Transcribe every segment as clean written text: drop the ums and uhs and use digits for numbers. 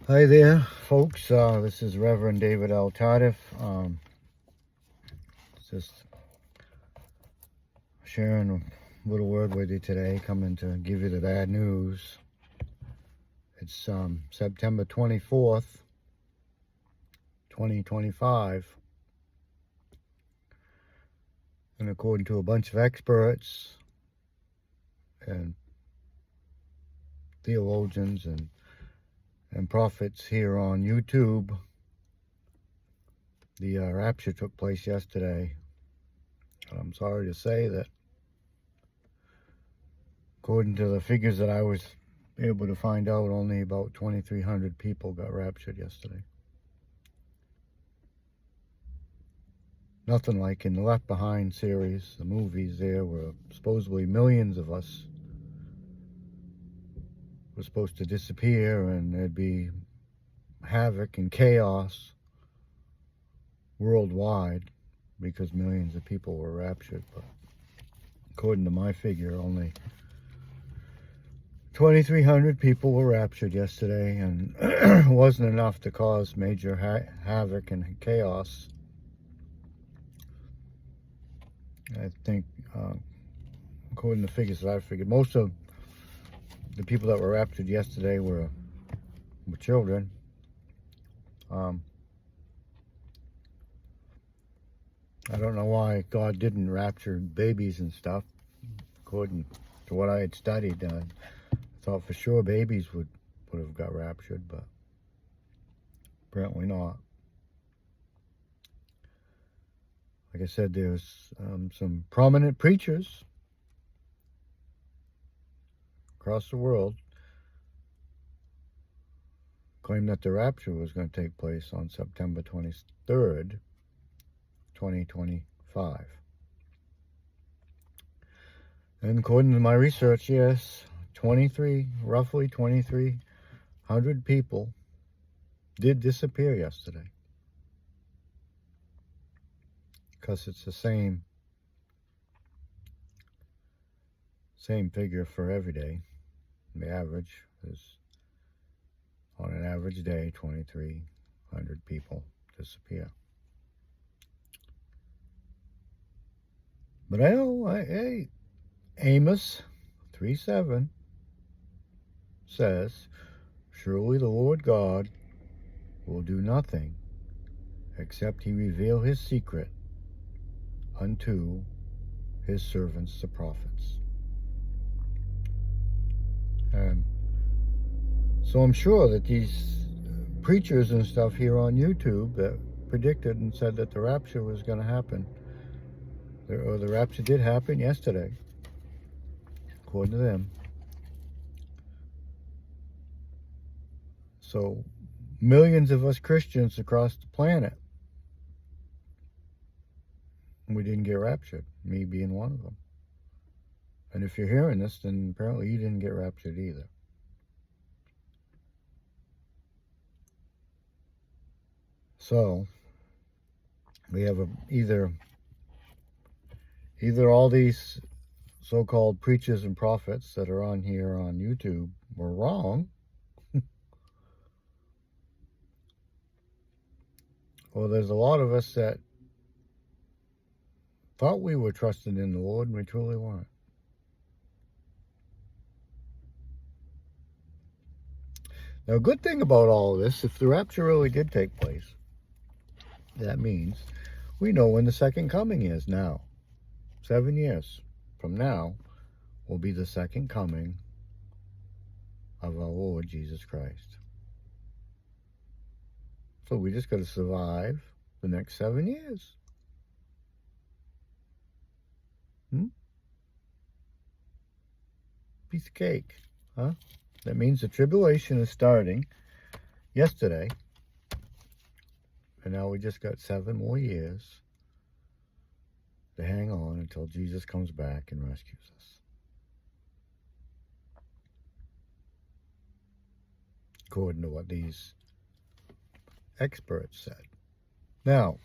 Hi there, folks. This is Reverend David L. Tardif. Just sharing a little word with you today, coming to give you the bad news. It's September 24th, 2025. And according to a bunch of experts and theologians and prophets here on YouTube, the rapture took place yesterday. And I'm sorry to say that according to the figures that I was able to find out, only about 2,300 people got raptured yesterday. Nothing like in the Left Behind series, the movies there, where supposedly millions of us were supposed to disappear and there'd be havoc and chaos worldwide because millions of people were raptured. But according to my figure, only 2,300 people were raptured yesterday, and it wasn't enough to cause major havoc and chaos. I think, according to figures that I figured, most of the people that were raptured yesterday were children. I don't know why God didn't rapture babies and stuff. According to what I had studied, I thought for sure babies would have got raptured, but apparently not. Like I said, there's some prominent preachers across the world claim that the rapture was going to take place on September 23rd, 2025. And according to my research, yes, roughly 2,300 people did disappear yesterday. Because it's the same figure for every day. The average is, on an average day, 2,300 people disappear. But I know, hey, Amos 3:7 says, "Surely the Lord God will do nothing except he reveal his secret unto his servants the prophets." And so I'm sure that these preachers and stuff here on YouTube that predicted and said that the rapture was going to happen, or the rapture did happen yesterday, according to them. So millions of us Christians across the planet, we didn't get raptured, me being one of them. And if you're hearing this, then apparently you didn't get raptured either. So we have either all these so-called preachers and prophets that are on here on YouTube were wrong, or there's a lot of us that thought we were trusting in the Lord and we truly weren't. Now, a good thing about all of this, if the rapture really did take place, that means we know when the second coming is now. 7 years from now will be the second coming of our Lord Jesus Christ. So we just got to survive the next 7 years. Piece of cake, huh? That means the tribulation is starting yesterday, and now we just got 7 more years to hang on until Jesus comes back and rescues us. According to what these experts said. Now,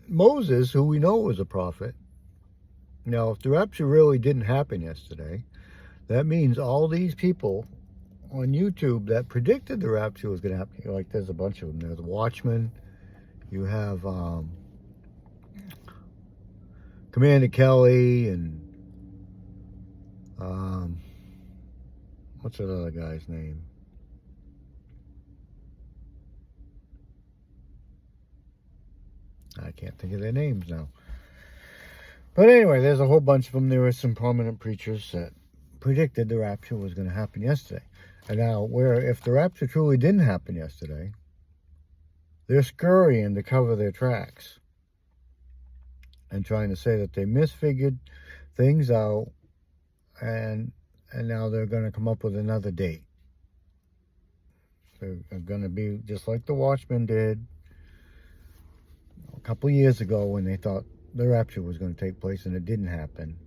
Moses, who we know was a prophet, now if the rapture really didn't happen yesterday, that means all these people on YouTube that predicted the rapture was going to happen. Like, there's a bunch of them. There's the Watchman. You have Commander Kelly and what's that other guy's name? I can't think of their names now. But anyway, there's a whole bunch of them. There were some prominent preachers that predicted the rapture was going to happen yesterday. And now, if the rapture truly didn't happen yesterday, they're scurrying to cover their tracks and trying to say that they misfigured things out, and now they're going to come up with another date. They're going to be just like the Watchmen did a couple years ago when they thought the rapture was going to take place and it didn't happen.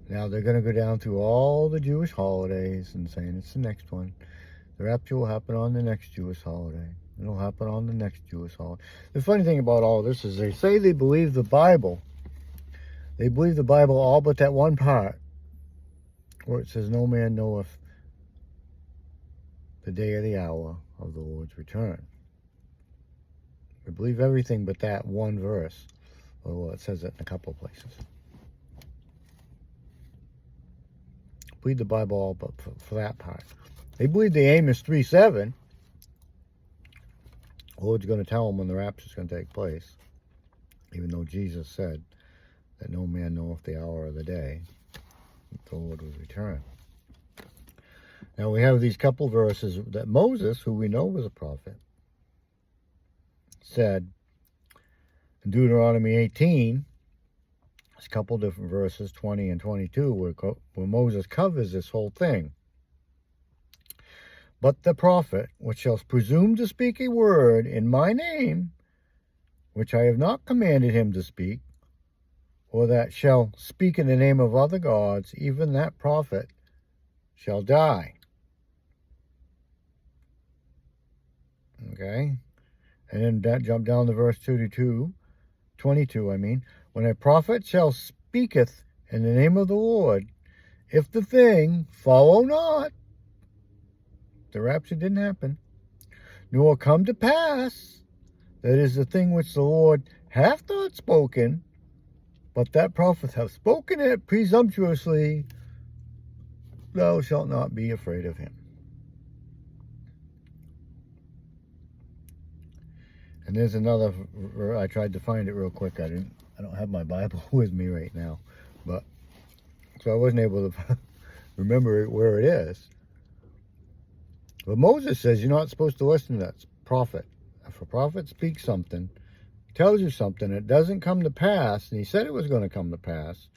Now they're going to go down through all the Jewish holidays and saying it's the next one. The rapture will happen on the next Jewish holiday. It'll happen on the next Jewish holiday. The funny thing about all this is they say they believe the Bible. They believe the Bible all but that one part where it says, no man knoweth the day or the hour of the Lord's return. They believe everything but that one verse. Well, it says it in a couple of places. Believe the Bible all but for that part. They believe the Amos 3:7. The Lord's going to tell them when the rapture is going to take place, even though Jesus said that no man knoweth the hour or the day that the Lord will return. Now we have these couple verses that Moses, who we know was a prophet, said in Deuteronomy 18. There's a couple different verses, 20 and 22, where Moses covers this whole thing. But the prophet, which shall presume to speak a word in my name, which I have not commanded him to speak, or that shall speak in the name of other gods, even that prophet shall die. Okay? And then that jump down to verse 22, when a prophet shall speaketh in the name of the Lord, if the thing follow not, the rapture didn't happen, nor come to pass, that is the thing which the Lord hath not spoken, but that prophet hath spoken it presumptuously, thou shalt not be afraid of him. And there's another, I tried to find it real quick. I don't have my Bible with me right now, but so I wasn't able to remember where it is. But Moses says you're not supposed to listen to that prophet. If a prophet speaks something, tells you something, it doesn't come to pass, and he said it was going to come to pass,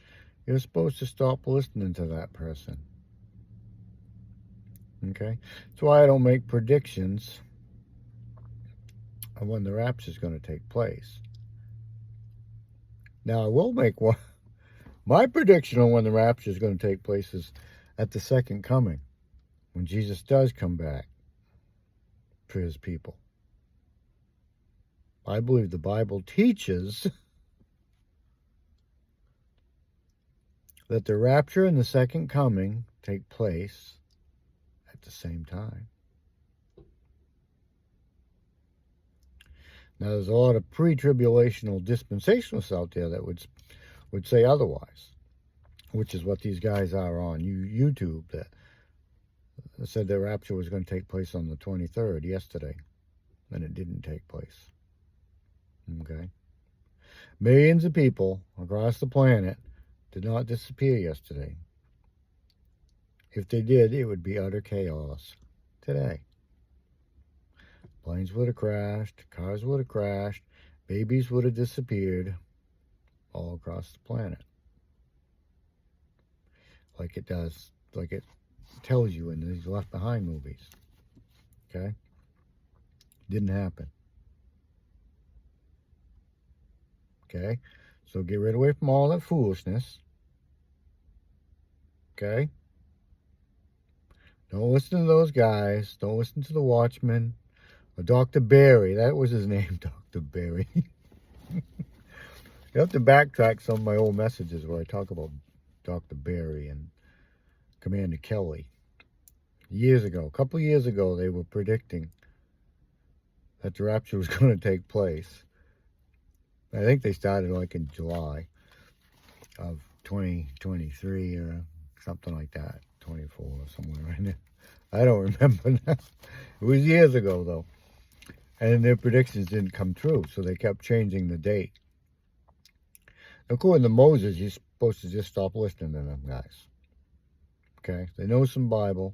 you're supposed to stop listening to that person. Okay? That's why I don't make predictions of when the rapture is going to take place. Now, I will make one. My prediction on when the rapture is going to take place is at the second coming, when Jesus does come back for his people. I believe the Bible teaches that the rapture and the second coming take place at the same time. Now, there's a lot of pre-tribulational dispensationalists out there that would say otherwise, which is what these guys are on YouTube that said the rapture was going to take place on the 23rd yesterday, and it didn't take place. Okay? Millions of people across the planet did not disappear yesterday. If they did, it would be utter chaos today. Planes would have crashed, cars would have crashed, babies would have disappeared all across the planet. Like it does, like it tells you in these Left Behind movies. Okay? Didn't happen. Okay? So get rid away from all that foolishness. Okay? Don't listen to those guys. Don't listen to the Watchmen. Or Dr. Barry. That was his name, Dr. Barry. You have to backtrack some of my old messages where I talk about Dr. Barry and Commander Kelly. years ago, a couple years ago, they were predicting that the rapture was going to take place. I think they started like in July of 2023 or something like that, 24 or somewhere in there. I don't remember now. It was years ago, though. And their predictions didn't come true, so they kept changing the date. According to Moses, you're supposed to just stop listening to them guys. Okay? They know some Bible,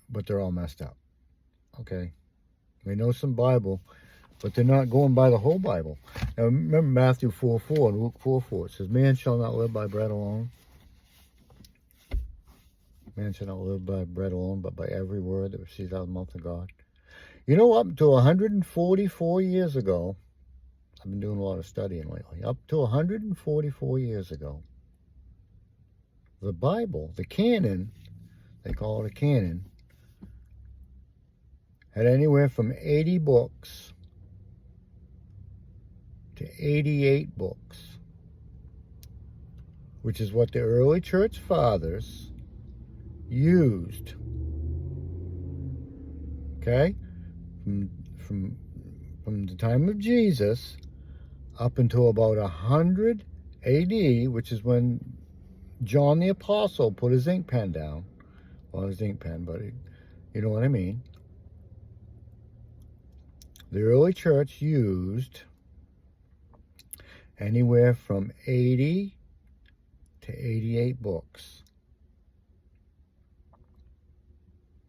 but they're all messed up. Okay? They know some Bible, but they're not going by the whole Bible. Now, remember Matthew 4:4 and Luke 4:4. It says, man shall not live by bread alone. Man shall not live by bread alone, but by every word that proceeds out of the mouth of God. You know, up to 144 years ago, I've been doing a lot of studying lately. Up to 144 years ago, the Bible, the canon, they call it a canon, had anywhere from 80 books to 88 books, which is what the early church fathers used. Okay? From the time of Jesus up until about 100 AD, which is when John the Apostle put his ink pen down. Well, his ink pen, but you know what I mean. The early church used anywhere from 80 to 88 books.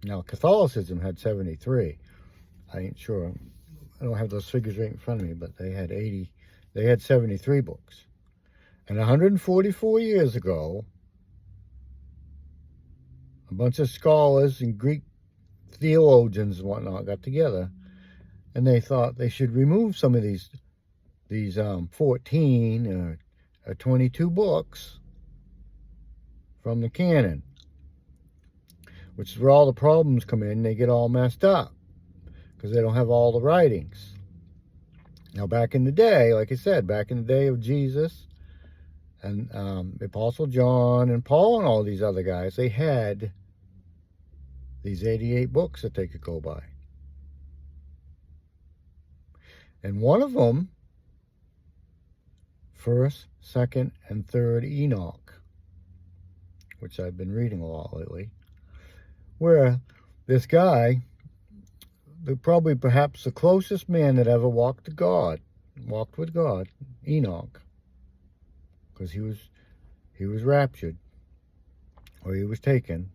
Now, Catholicism had 73. I ain't sure. I don't have those figures right in front of me, but they had 80. They had 73 books. And 144 years ago, a bunch of scholars and Greek theologians and whatnot got together, and they thought they should remove some of these 14 or 22 books from the canon, which is where all the problems come in. They get all messed up because they don't have all the writings. Now, back in the day, like I said, back in the day of Jesus and the Apostle John and Paul and all these other guys, they had these 88 books that they could go by. And one of them, 1st, 2nd, and 3rd Enoch, which I've been reading a lot lately, where this guy, probably perhaps the closest man that ever walked with God, Enoch, because he was raptured, or he was taken.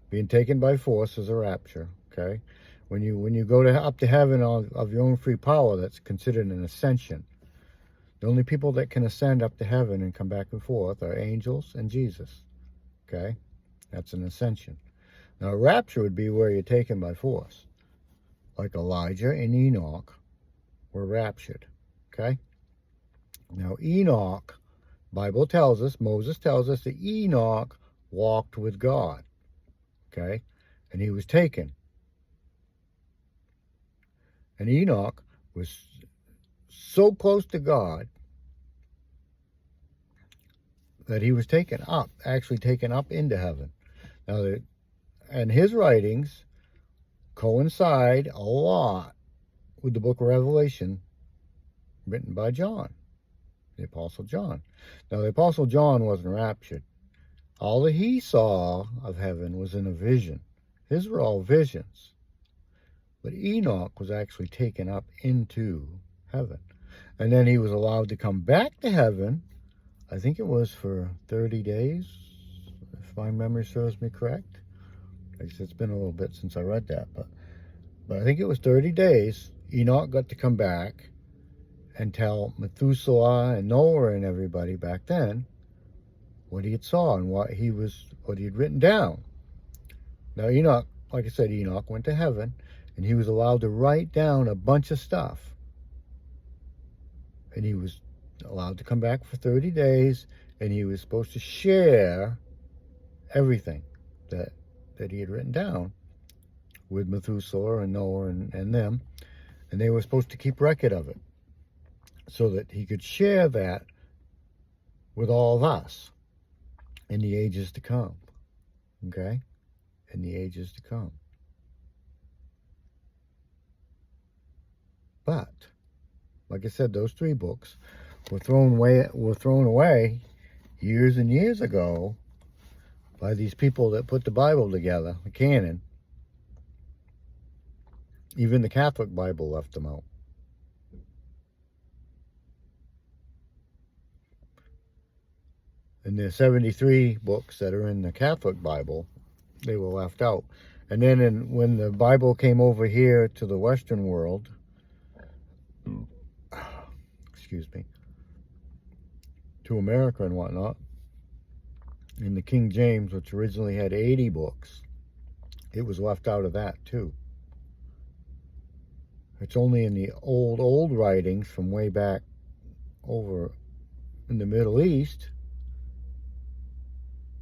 Being taken by force is a rapture, okay? When you go up to heaven of your own free power, that's considered an ascension. The only people that can ascend up to heaven and come back and forth are angels and Jesus, okay? That's an ascension. Now, a rapture would be where you're taken by force, like Elijah and Enoch were raptured, okay? Now, Enoch, Bible tells us, Moses tells us that Enoch walked with God, okay? And he was taken. And Enoch was so close to God that he was actually taken up into heaven. Now, and his writings coincide a lot with the book of Revelation written by John, the Apostle John. Now, the Apostle John wasn't raptured. All that he saw of heaven was in a vision. His were all visions. But Enoch was actually taken up into heaven. And then he was allowed to come back to heaven. I think it was for 30 days, if my memory serves me correct. I guess it's been a little bit since I read that, but I think it was 30 days. Enoch got to come back and tell Methuselah and Noah and everybody back then what he had saw and what he had written down. Now, Enoch, like I said, Enoch went to heaven, and he was allowed to write down a bunch of stuff. And he was allowed to come back for 30 days, and he was supposed to share everything that he had written down with Methuselah and Noah and them, and they were supposed to keep record of it so that he could share that with all of us. in the ages to come. Okay? In the ages to come. But, like I said, those 3 books were thrown away years and years ago by these people that put the Bible together, the canon. Even the Catholic Bible left them out. And there's 73 books that are in the Catholic Bible, they were left out. And then when the Bible came over here to the Western world, excuse me, to America and whatnot, in the King James, which originally had 80 books, it was left out of that too. It's only in the old writings from way back over in the Middle East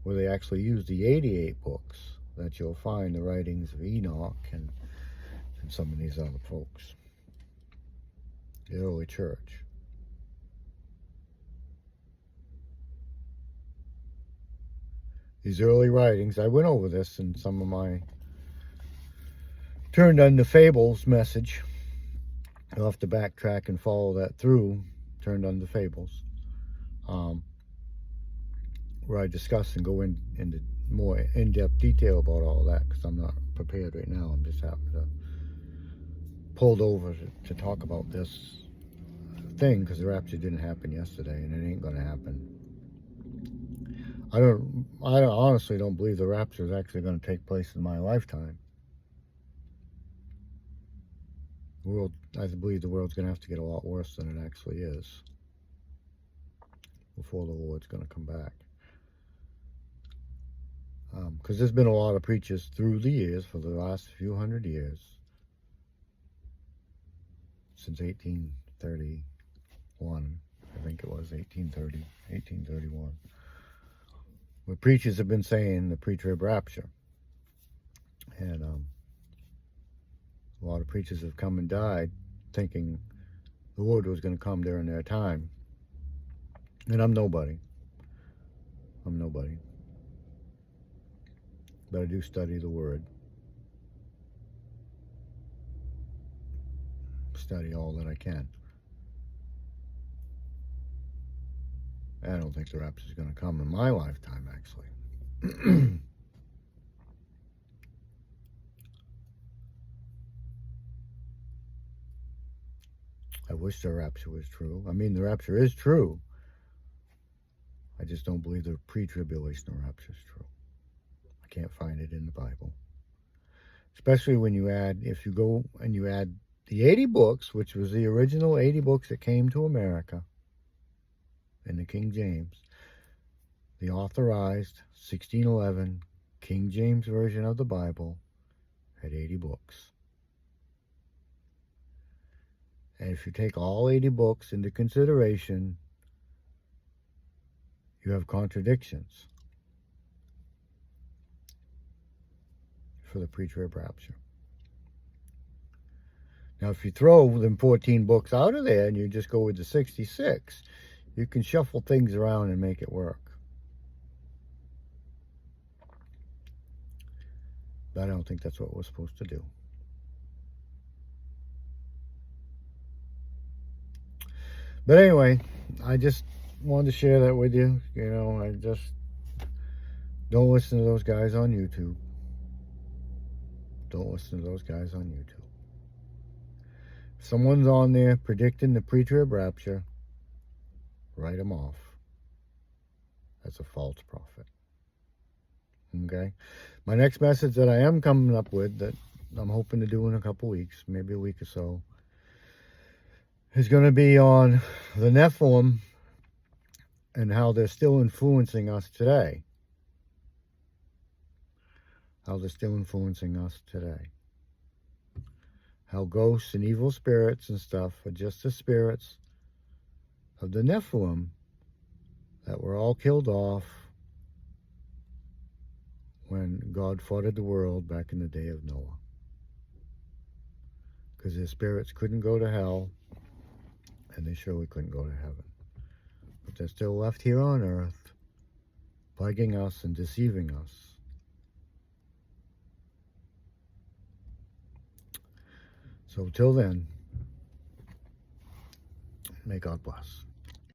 where they actually used the 88 books that you'll find the writings of Enoch and some of these other folks, the early church. These early writings, I went over this in some of my Turned Unto Fables message. I'll have to backtrack and follow that through, Turned Unto Fables, where I discuss and go into more in-depth detail about all that, because I'm not prepared right now. I'm just happy to pulled over to talk about this thing, because the rapture didn't happen yesterday, and it ain't going to happen. I honestly don't believe the rapture is actually going to take place in my lifetime. I believe the world's going to have to get a lot worse than it actually is before the Lord's going to come back. Because there's been a lot of preachers through the years, for the last few hundred years, since 1831, I think it was 1831, where preachers have been saying the pre-trib rapture. And a lot of preachers have come and died thinking the Lord was going to come during their time. And I'm nobody. But I do study the Word. Study all that I can. I don't think the rapture is going to come in my lifetime, actually. I wish the rapture was true. I mean, the rapture is true. I just don't believe the pre-tribulational rapture is true. I can't find it in the Bible. Especially when if you go and you add the 80 books, which was the original 80 books that came to America in the King James, the authorized 1611 King James Version of the Bible had 80 books. And if you take all 80 books into consideration, you have contradictions for the pre-trib rapture. Now, if you throw them 14 books out of there and you just go with the 66, you can shuffle things around and make it work. But I don't think that's what we're supposed to do. But anyway, I just wanted to share that with you. You know, I just don't listen to those guys on YouTube. Don't listen to those guys on YouTube. If someone's on there predicting the pre-trib rapture, write them off. That's a false prophet. Okay? My next message that I am coming up with, that I'm hoping to do in a couple weeks, maybe a week or so, is going to be on the Nephilim and how they're still influencing us today. How they're still influencing us today. How ghosts and evil spirits and stuff are just the spirits of the Nephilim that were all killed off when God flooded the world back in the day of Noah. Because their spirits couldn't go to hell, and they surely couldn't go to heaven. But they're still left here on earth plaguing us and deceiving us. So till then, may God bless.